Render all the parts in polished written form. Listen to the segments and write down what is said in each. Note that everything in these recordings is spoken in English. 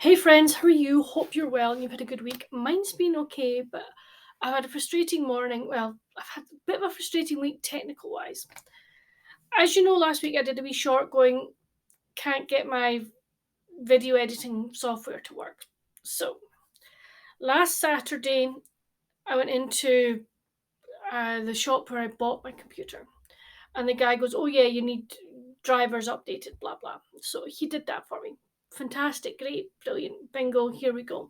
Hey friends, how are you? Hope you're well and you've had a good week. Mine's been okay, but I've had a frustrating morning. Well, I've had a bit of a frustrating week technical wise. As you know, last week I did a wee short going, can't get my video editing software to work. So last Saturday, I went into the shop where I bought my computer, and the guy goes, "Oh, yeah, you need drivers updated, blah, blah." So he did that for me. Fantastic, great, brilliant, bingo, here we go.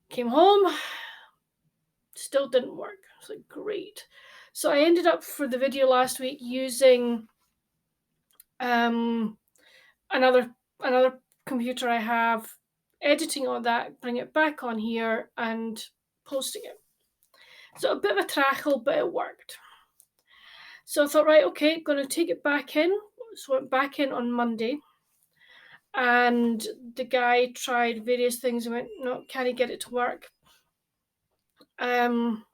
Came home, still didn't work. I was like, great. So I ended up for the video last week using um, another computer I have, editing on that, bring it back on here and posting it. So a bit of a trackle, but it worked. So I thought, right, okay, gonna take it back in. So I went back in on Monday, and the guy tried various things and went, no, can he get it to work? What I'm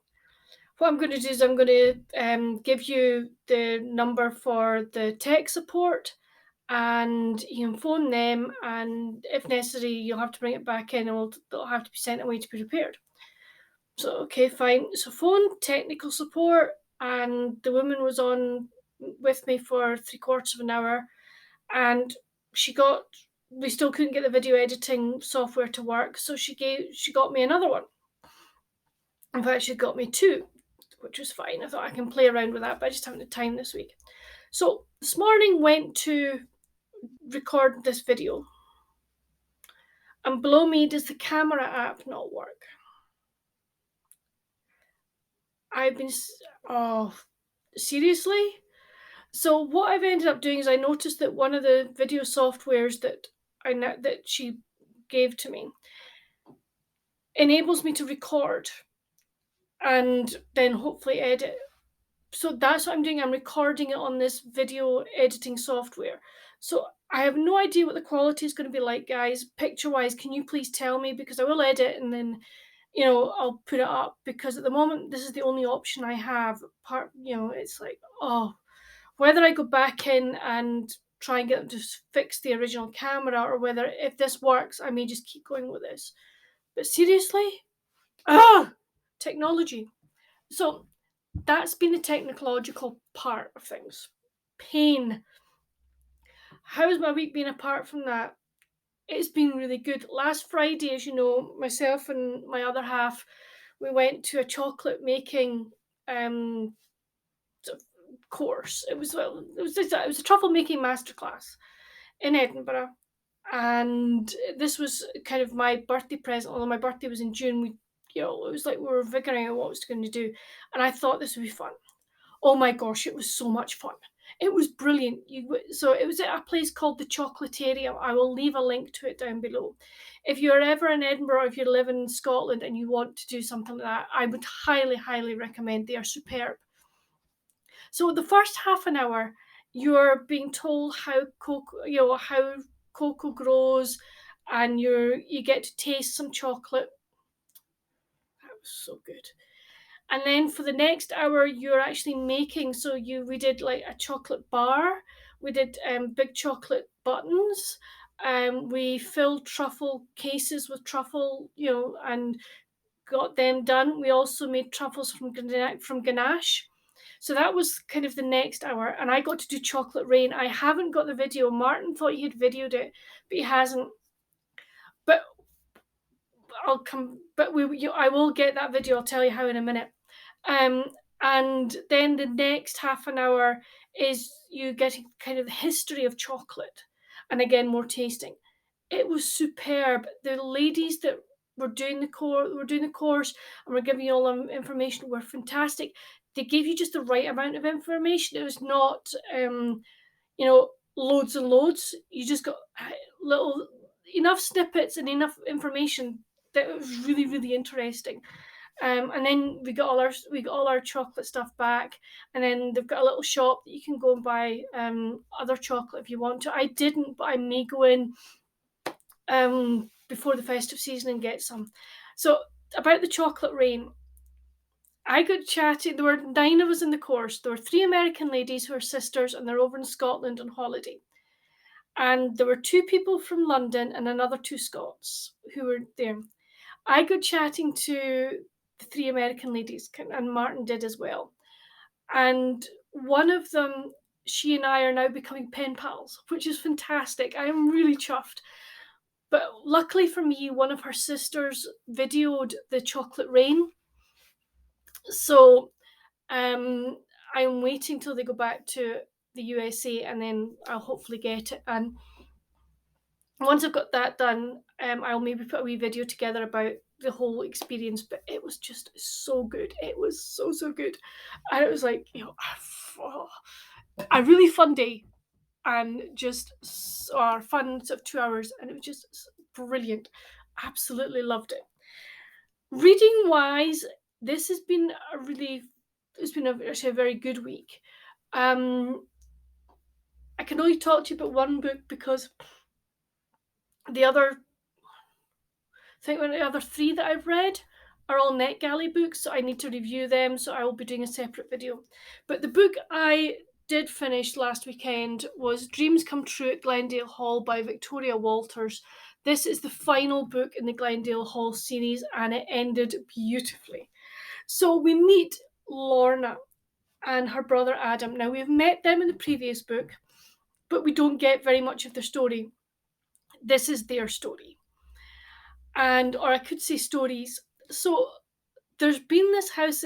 going to do is I'm going to give you the number for the tech support, and you can phone them, and if necessary you'll have to bring it back in, and it'll have to be sent away to be repaired. So okay, fine. So phone technical support, and the woman was on with me for 3/4 of an hour, and we still couldn't get the video editing software to work, so she got me another one. In fact, she got me two, which was fine. I thought I can play around with that, but I just haven't had time this week. So this morning went to record this video, and below me does the camera app not work. I've been, oh, seriously? So what I've ended up doing is I noticed that one of the video softwares that she gave to me enables me to record and then hopefully edit. So that's what I'm doing. I'm recording it on this video editing software. So I have no idea what the quality is going to be like, guys. Picture wise, can you please tell me? Because I will edit and then, I'll put it up, because at the moment this is the only option I have. It's like, oh, whether I go back in and try and get them to fix the original camera, or whether, if this works, I may just keep going with this. But seriously, technology. So that's been the technological part of things. Pain. How's my week been apart from that? It's been really good. Last Friday, as you know, myself and my other half, we went to a chocolate making sort of course. It was a truffle making masterclass in Edinburgh, and this was kind of my birthday present. Although my birthday was in June, it was like we were figuring out what I was going to do, and I thought this would be fun. Oh my gosh, it was so much fun. It was brilliant. So it was at a place called the Chocolatarium. I will leave a link to it down below. If you're ever in Edinburgh, if you live in Scotland and you want to do something like that, I would highly, highly recommend. They are superb. So the first half an hour, you're being told how cocoa grows, and you get to taste some chocolate. That was so good. And then for the next hour you're actually making, we did like a chocolate bar, we did big chocolate buttons, we filled truffle cases with truffle, and got them done. We also made truffles from ganache. So that was kind of the next hour, and I got to do chocolate rain. I haven't got the video. Martin thought he had videoed it, but he hasn't. But I will get that video. I'll tell you how in a minute. Um, and then the next half an hour is you getting kind of the history of chocolate, and again more tasting. It was superb. The ladies that were doing the course and were giving you all the information were fantastic. They gave you just the right amount of information. It was not loads and loads. You just got little enough snippets and enough information that it was really, really interesting. And then we got all our chocolate stuff back, and then they've got a little shop that you can go and buy other chocolate if you want to. I didn't, but I may go in before the festive season and get some. So about the chocolate rain, I got chatting. There were 9 of us in the course. There were 3 American ladies who are sisters, and they're over in Scotland on holiday. and there were two people from London and another two Scots who were there. I got chatting to the three American ladies, and Martin did as well. And one of them, she and I are now becoming pen pals, which is fantastic. I am really chuffed. But luckily for me, one of her sisters videoed the chocolate rain. So I'm waiting till they go back to the USA, and then I'll hopefully get it. And once I've got that done, I'll maybe put a wee video together about the whole experience. But it was just so good. It was so, so good. And it was like, a really fun day, and just our fun sort of 2 hours, and it was just brilliant. Absolutely loved it. Reading wise, this has been actually a very good week. I can only talk to you about one book because the other the other three that I've read are all NetGalley books, so I need to review them, so I will be doing a separate video. But the book I did finish last weekend was Dreams Come True at Glendale Hall by Victoria Walters. This is the final book in the Glendale Hall series, and it ended beautifully. So we meet Lorna and her brother Adam. Now, we've met them in the previous book, but we don't get very much of their story. This is their story. Or I could say stories. So there's been this house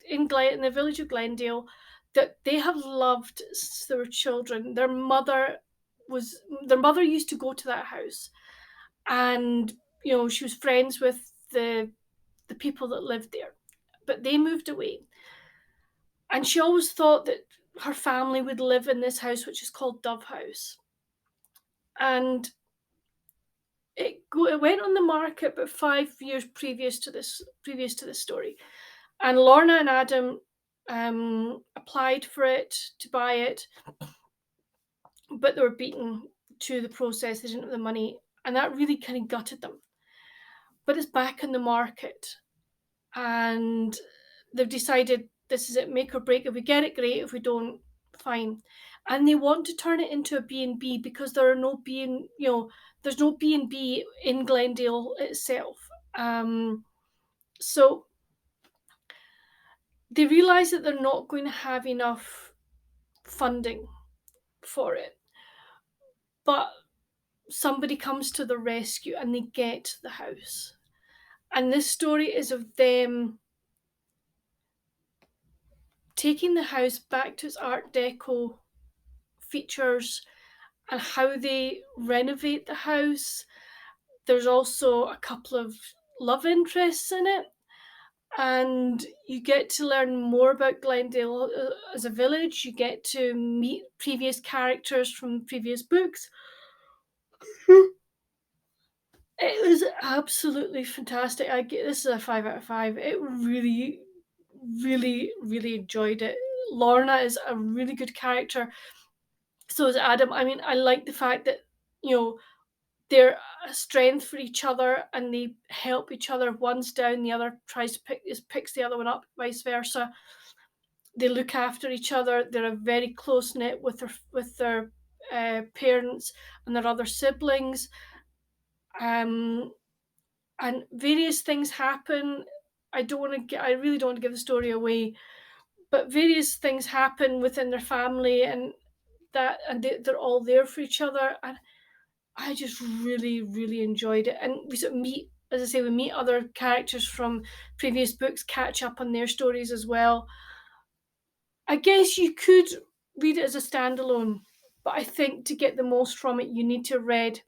in the village of Glendale that they have loved since they were children. Their mother used to go to that house, and she was friends with the people that lived there, but they moved away, and she always thought that her family would live in this house, which is called Dove House. And it went on the market about 5 years previous to this story. And Lorna and Adam applied for it to buy it, but they were beaten to the process. They didn't have the money, and that really kind of gutted them. But it's back in the market, and they've decided this is it, make or break. If we get it, great. If we don't, fine. And they want to turn it into a B&B because there are no there's no B&B in Glendale itself. So they realise that they're not going to have enough funding for it. But somebody comes to the rescue and they get the house. And this story is of them taking the house back to its Art Deco features and how they renovate the house. There's also a couple of love interests in it, and you get to learn more about Glendale as a village. You get to meet previous characters from previous books. It was absolutely fantastic. This is a 5 out of 5. It really, really, really enjoyed it. Lorna is a really good character. So is Adam. I mean, I like the fact that they're a strength for each other and they help each other. One's down, the other picks the other one up, vice versa. They look after each other. They're a very close knit with their parents and their other siblings. And various things happen. I really don't want to give the story away, but various things happen within their family, and they're all there for each other. And I just really, really enjoyed it. And we sort of meet, as I say, we meet other characters from previous books, catch up on their stories as well. I guess you could read it as a standalone, but I think to get the most from it, you need to read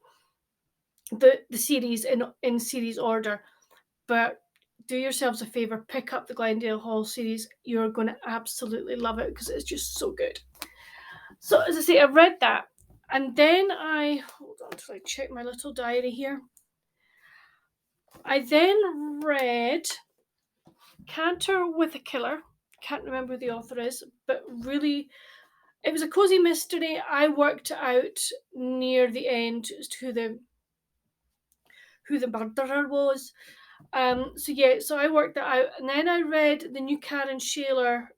the series in series order. But do yourselves a favour, pick up the Glendale Hall series. You're going to absolutely love it because it's just so good. So, as I say, I've read that. And then hold on till I check my little diary here. I then read Canter with a Killer. Can't remember who the author is, but really, it was a cozy mystery. I worked out near the end as to who the murderer was. So I worked that out, and then I read the new Karen Shaler,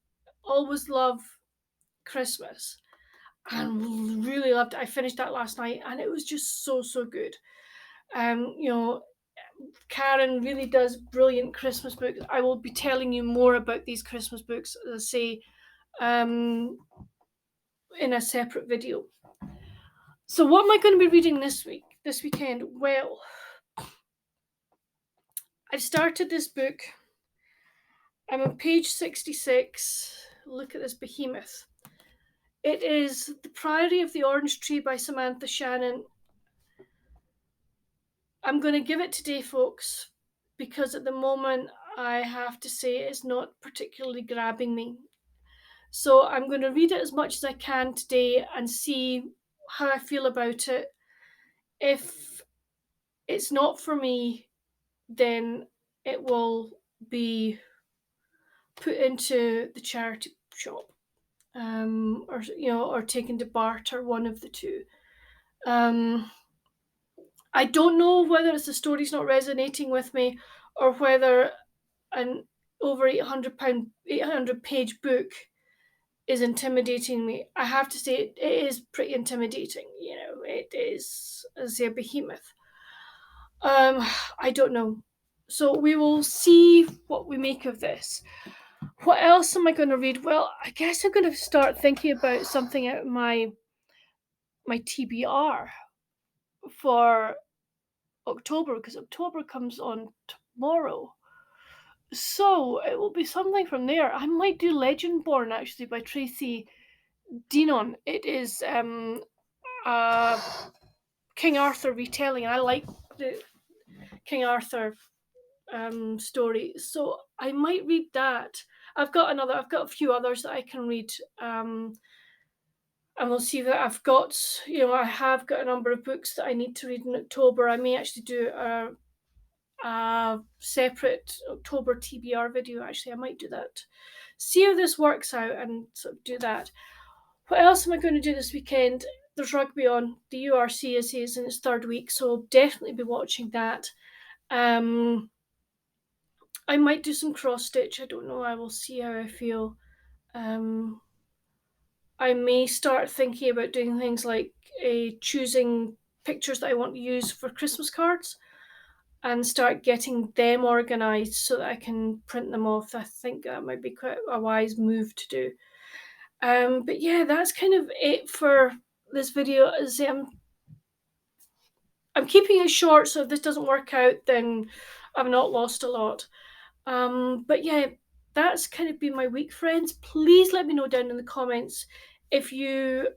Always Love Christmas, and really loved it. I finished that last night, and it was just so, so good. You know, Karen really does brilliant Christmas books. I will be telling you more about these Christmas books, as I say, um, in a separate video. So, what am I going to be reading this weekend? Well, I've started this book. I'm on page 66. Look at this behemoth. It is The Priory of the Orange Tree by Samantha Shannon. I'm going to give it today, folks, because at the moment I have to say it's not particularly grabbing me. So I'm going to read it as much as I can today and see how I feel about it. If it's not for me, then it will be put into the charity shop, or taken to barter, one of the two. I don't know whether it's the story's not resonating with me, or whether an over 800 page book is intimidating me. I have to say it is pretty intimidating. It is, as I say, a behemoth. I don't know. So we will see what we make of this. What else am I going to read? Well, I guess I'm going to start thinking about something out of my TBR for October, because October comes on tomorrow. So it will be something from there. I might do Legendborn, actually, by Tracy Denon. It is a King Arthur retelling. I like the King Arthur story, so I might read that. I've got a few others that I can read, and we'll see that I've got. I have got a number of books that I need to read in October. I may actually do a separate October TBR video. Actually, I might do that. See how this works out and sort of do that. What else am I going to do this weekend? There's rugby on. The URC is in its third week, so I'll definitely be watching that. I might do some cross stitch. I don't know. I will see how I feel. I may start thinking about doing things like choosing pictures that I want to use for Christmas cards, and start getting them organised so that I can print them off. I think that might be quite a wise move to do. But yeah, that's kind of it for this video. As I'm keeping it short, so if this doesn't work out, then I've not lost a lot. But yeah, that's kind of been my week, friends. Please let me know down in the comments if you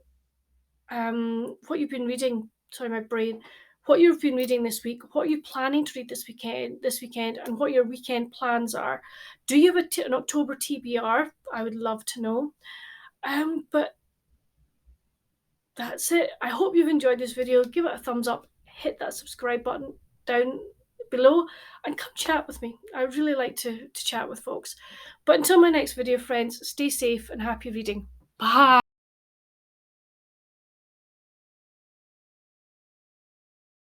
what you've been reading. Sorry, my brain. What you've been reading this week, what are you planning to read this weekend, and what your weekend plans are. Do you have an October TBR? I would love to know. But that's it. I hope you've enjoyed this video. Give it a thumbs up, hit that subscribe button down below, and come chat with me. I really like to chat with folks. But until my next video, friends, stay safe and happy reading. Bye.